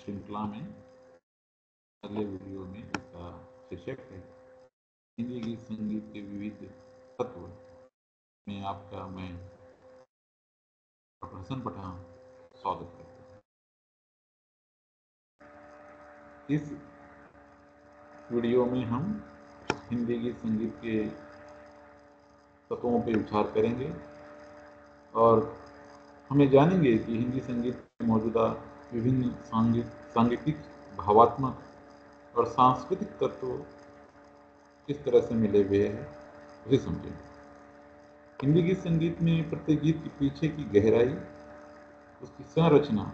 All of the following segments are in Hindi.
श्रृंखला में अगले वीडियो में इसका शीर्षक है हिंदी गीत संगीत के विविध तत्व में आपका मैं डॉक्टर हसन पठान स्वागत करता हूँ। इस वीडियो में हम हिंदी गीत संगीत के तत्वों पर विचार करेंगे और हमें जानेंगे कि हिंदी संगीत में मौजूदा विभिन्न सांगीतिक भावात्मक और सांस्कृतिक तत्व किस तरह से मिले हुए हैं उसे समझेंगे। हिंदी गीत संगीत में प्रत्येक गीत के पीछे की गहराई, उसकी संरचना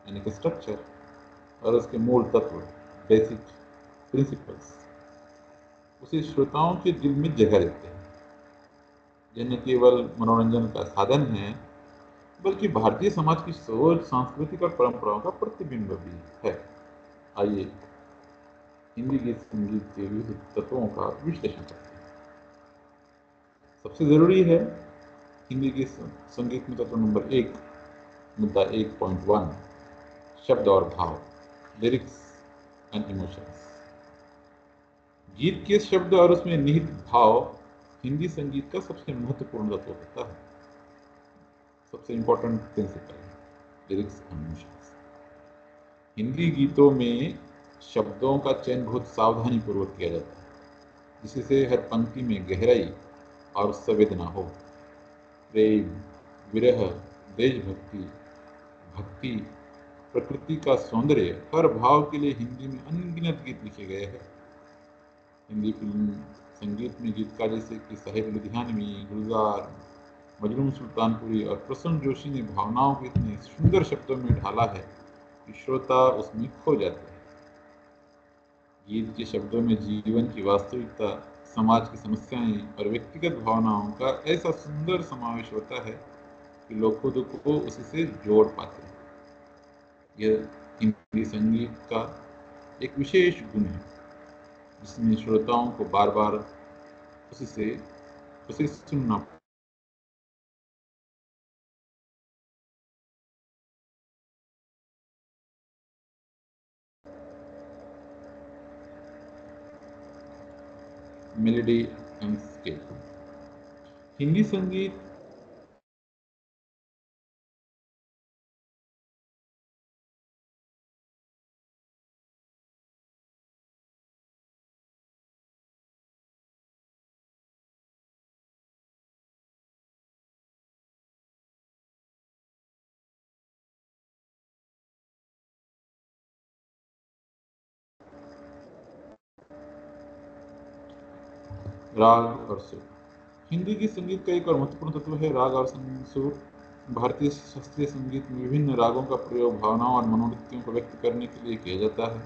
यानी कि स्ट्रक्चर और उसके मूल तत्व बेसिक प्रिंसिपल्स उसे श्रोताओं के दिल में जगह देते हैं, यह न केवल मनोरंजन का साधन है बल्कि भारतीय समाज की सोच, सांस्कृतिक और परंपराओं का प्रतिबिंब भी है। आइए हिंदी गीत संगीत के विविध तत्वों का विश्लेषण करते हैं। सबसे जरूरी है हिंदी गीत संगीत में तत्व नंबर 1, मुद्दा 1.1 शब्द और भाव, लिरिक्स एंड इमोशंस। गीत के शब्द और उसमें निहित भाव हिंदी संगीत का सबसे महत्वपूर्ण तत्व होता है, सबसे important principle lyrics and emotions. Hindi गीतों में शब्दों का चयन बहुत सावधानी पूर्वक किया जाता है, जिससे हर पंक्ति में गहराई और संवेदना हो। प्रेम, विरह, देशभक्ति, भक्ति, प्रकृति का सौंदर्य, हर भाव के लिए हिंदी में अनगिनत गीत लिखे गए हैं। हिंदी फिल्म संगीत में गीतकार जैसे कि साहिर लुधियानवी, गुलजार, मजनू सुल्तानपुरी और प्रसून जोशी ने भावनाओं को इतने सुंदर शब्दों में ढाला है कि श्रोता उसमें खो जाता है। गीत के शब्दों में जीवन की वास्तविकता, समाज की समस्याएं और व्यक्तिगत भावनाओं का ऐसा सुंदर समावेश होता है कि लोग खुद को उससे जोड़ पाते हैं। यह हिंदी संगीत का एक विशेष गुण है, जिसमें श्रोताओं को बार बार उसे सुनना मेलोडी एंड स्केल। हिंदी संगीत राग और सुर। हिंदी की संगीत का एक और महत्वपूर्ण तत्व है राग और सुर। भारतीय शास्त्रीय संगीत में विभिन्न रागों का प्रयोग भावनाओं और मनोवृत्तियों को व्यक्त करने के लिए किया जाता है।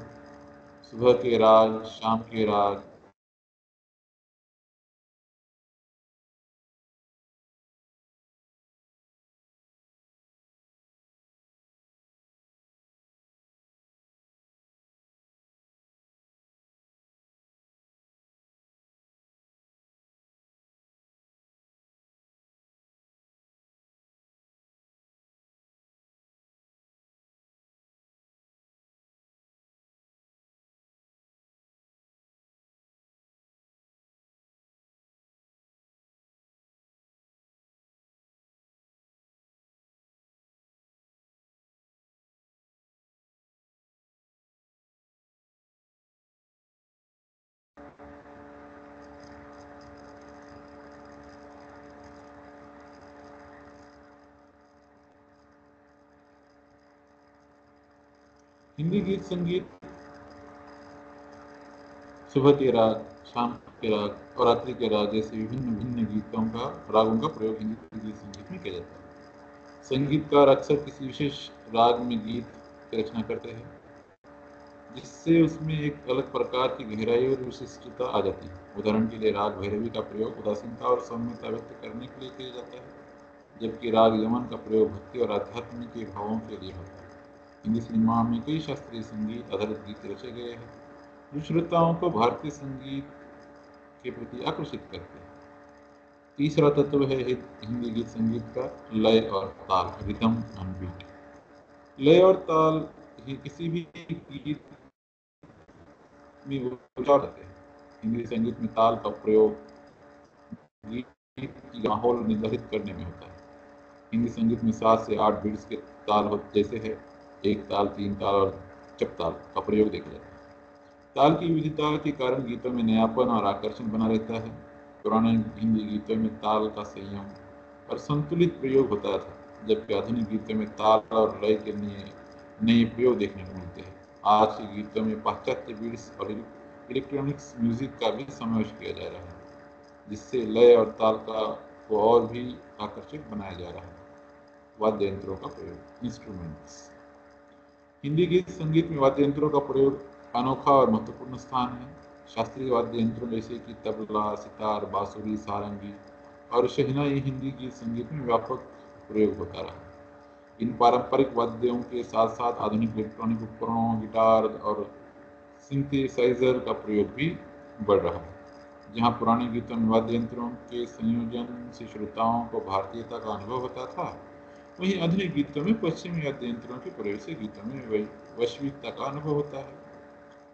सुबह के राग, शाम के राग, हिंदी गीत संगीत सुबह के राग, शाम के राग और रात्रि के राग जैसे विभिन्न भिन्न रागों का प्रयोग हिंदी गीत संगीत में किया जाता है। संगीतकार अक्सर किसी विशेष राग में गीत की रचना करते हैं, जिससे उसमें एक अलग प्रकार की गहराई और विशिष्टता आ जाती है। उदाहरण के लिए राग भैरवी का प्रयोग उदासीनता और सौम्यता व्यक्त करने के लिए किया जाता है, जबकि राग यमन का प्रयोग भक्ति और आध्यात्म के भावों के लिए होता है। हिंदी सिनेमा में कई शास्त्रीय संगीत आधारित गीत रचे गए हैं, जो श्रोताओं को भारतीय संगीत के प्रति आकर्षित करते हैं। तीसरा तत्व है हिंदी गीत संगीत का लय और ताल, रिदम एंड बीट। लय और ताल किसी भी गीत में उच्चार होते हैं। हिंदी संगीत में ताल का प्रयोग गीत की माहौल निर्धारित करने में होता है। हिंदी संगीत में 7 से 8 बीट्स के ताल होते जैसे है एक ताल, 3 ताल और चपताल का प्रयोग देखा जाता है। ताल की विविधता के कारण गीतों में नयापन और आकर्षण बना रहता है। पुराने हिंदी गीतों में ताल का संयम और संतुलित प्रयोग होता था, जबकि आधुनिक गीतों में ताल और लय के नए प्रयोग देखने को मिलते हैं। आज के गीतों में पाश्चात्य बीट्स और इलेक्ट्रॉनिक्स म्यूजिक का भी समावेश किया जा रहा है, जिससे लय और ताल को और भी आकर्षक बनाया जा रहा है। वाद्य यंत्रों का प्रयोग, इंस्ट्रूमेंट्स। हिंदी गीत संगीत में वाद्य यंत्रों का प्रयोग अनोखा और महत्वपूर्ण स्थान है। शास्त्रीय वाद्य यंत्रों जैसे कि तबला, सितार, बांसुरी, सारंगी और शहनाई हिंदी गीत संगीत में व्यापक प्रयोग होता रहा। इन पारंपरिक वाद्यों के साथ साथ आधुनिक इलेक्ट्रॉनिक उपकरणों, गिटार और सिंथेसाइजर का प्रयोग भी बढ़ रहा है। जहाँ पुराने गीतों में वाद्य यंत्रों के संयोजन से श्रोताओं को भारतीयता का अनुभव होता था, वहीं आधुनिक गीतों में पश्चिमी वाद्य यंत्रों के प्रयोग से गीतों में वैश्विकता का अनुभव होता है।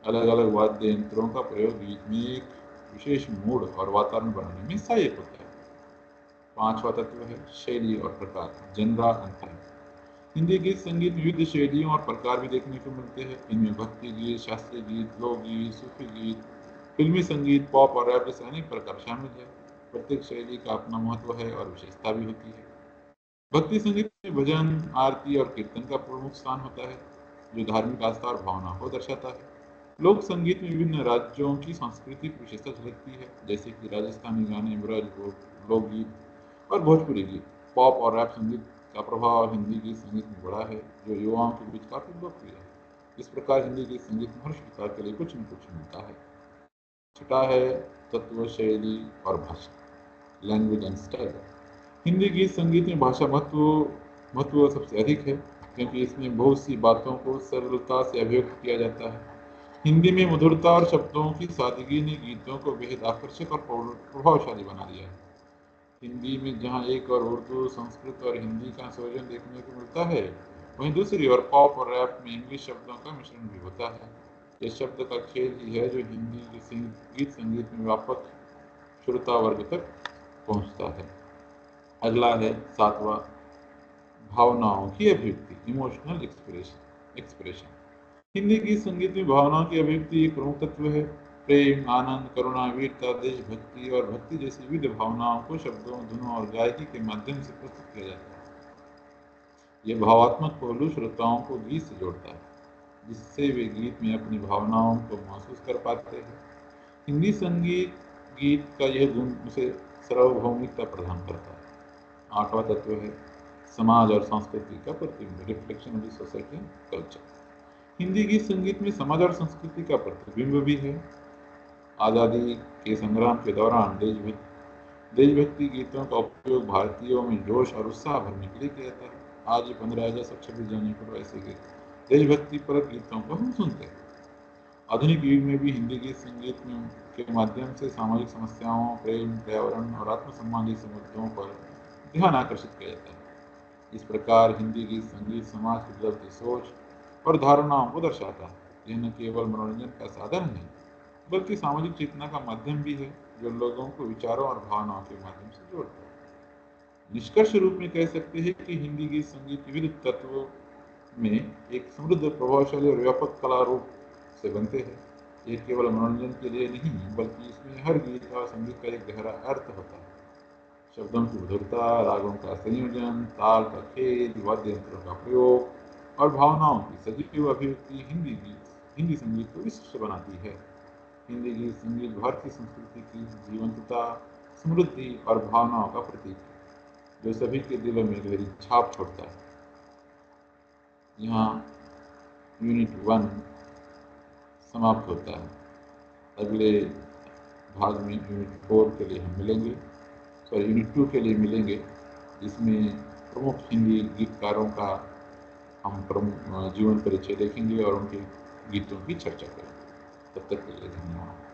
अलग अलग वाद्य यंत्रों का प्रयोग गीत में एक विशेष मूड और वातावरण बनाने में सहायक होता है। 5वां तत्व है शैली और प्रकार, जनरा एंड टाइप। हिंदी गीत संगीत में विविध शैलियों और प्रकार भी देखने को मिलते हैं। इनमें भक्ति गीत, शास्त्रीय गीत, लोकगीत, सूफी गीत, फिल्मी संगीत, पॉप और रैप जैसे अनेक प्रकार शामिल है। प्रत्येक शैली का अपना महत्व है और विशेषता भी होती है। भक्ति संगीत में भजन, आरती और कीर्तन का प्रमुख स्थान होता है, जो धार्मिक आस्था और भावना को दर्शाता है। लोक संगीत में विभिन्न राज्यों की सांस्कृतिक विशेषता झलकती है, जैसे कि राजस्थानी गाने, ब्रज लोकगीत और भोजपुरी गीत। पॉप और रैप संगीत का प्रभाव हिंदी गीत संगीत में बड़ा है, जो युवाओं के बीच काफी लोकप्रिय है। इस प्रकार हिंदी गीत संगीत में हर श्रोता के लिए कुछ न कुछ मिलता है। छठा है तत्व, शैली और भाषा, लैंग्वेज एंड स्टाइल। हिंदी गीत संगीत में भाषा महत्व सबसे अधिक है, क्योंकि इसमें बहुत सी बातों को सरलता से अभिव्यक्त किया जाता है। हिंदी में मधुरता और शब्दों की सादगी ने गीतों को बेहद आकर्षक और प्रभावशाली बना दिया है। हिंदी में जहाँ एक और उर्दू, संस्कृत और हिंदी का संयोजन देखने को मिलता है, वहीं दूसरी ओर पॉप और रैप में इंग्लिश शब्दों का मिश्रण भी होता है। यह शब्द का खेल ही है जो हिंदी के गीत संगीत में व्यापक श्रोता वर्ग तक पहुंचता है। अगला है 7वां, भावनाओं की अभिव्यक्ति, इमोशनल एक्सप्रेशन। हिंदी गीत संगीत में भावनाओं की अभिव्यक्ति एक प्रमुख तत्व है। प्रेम, आनंद, करुणा, वीरता, देशभक्ति और भक्ति जैसी विविध भावनाओं को शब्दों, धुनों और गायकी के माध्यम से प्रस्तुत किया जाता है। यह भावात्मक पहलू श्रोताओं को गीत से जोड़ता है, जिससे वे गीत में अपनी भावनाओं को महसूस कर पाते हैं। हिंदी संगीत गीत का यह गुण उसे सार्वभौमिकता प्रदान करता है। 8वां तत्व है समाज और संस्कृति का प्रतिबिंब, reflection of society and culture. Hindi गीत संगीत में समाज और संस्कृति का प्रतिबिंब भी है। आज़ादी के संग्राम के दौरान देशभक्ति गीतों का उपयोग भारतीयों में जोश और उत्साह भरने के लिए किया जाता है। आज 15 अगस्त और 26 जनवरी पर ऐसे देशभक्ति पर गीतों को हम सुनते हैं। आधुनिक युग में भी हिंदी गीत संगीत के माध्यम से सामाजिक समस्याओं, प्रेम, पर्यावरण और आत्मसम्मान जैसे मुद्दों पर ध्यान आकर्षित किया जाता है। इस प्रकार हिंदी गीत संगीत समाज की बदलती सोच और धारणाओं को दर्शाता है। यह न केवल मनोरंजन का साधन है, बल्कि सामाजिक चेतना का माध्यम भी है, जो लोगों को विचारों और भावनाओं के माध्यम से जोड़ता है। निष्कर्ष रूप में कह सकते हैं कि हिंदी गीत संगीत विविध तत्वों में एक समृद्ध, प्रभावशाली और व्यापक कला रूप से बनते हैं। ये केवल मनोरंजन के लिए नहीं, बल्कि इसमें हर गीत और संगीत का एक गहरा अर्थ होता है। शब्दों की मधुरता, रागों का संयोजन, ताल का खेल, वाद्य यंत्रों का प्रयोग और भावनाओं की सजीव अभिव्यक्ति हिंदी संगीत को विशिष्ट बनाती है। हिंदी गीत संगीत भारतीय संस्कृति की जीवंतता, समृद्धि और भावनाओं का प्रतीक है, जो सभी के दिलों में गहरी छाप छोड़ता है। यहाँ यूनिट 1 समाप्त होता है। अगले भाग में यूनिट 4 के लिए हम मिलेंगे, यूनिट 2 के लिए मिलेंगे, जिसमें प्रमुख हिंदी गीतकारों का हम जीवन परिचय देखेंगे और उनके गीतों की चर्चा करेंगे। तब तक के लिए धन्यवाद।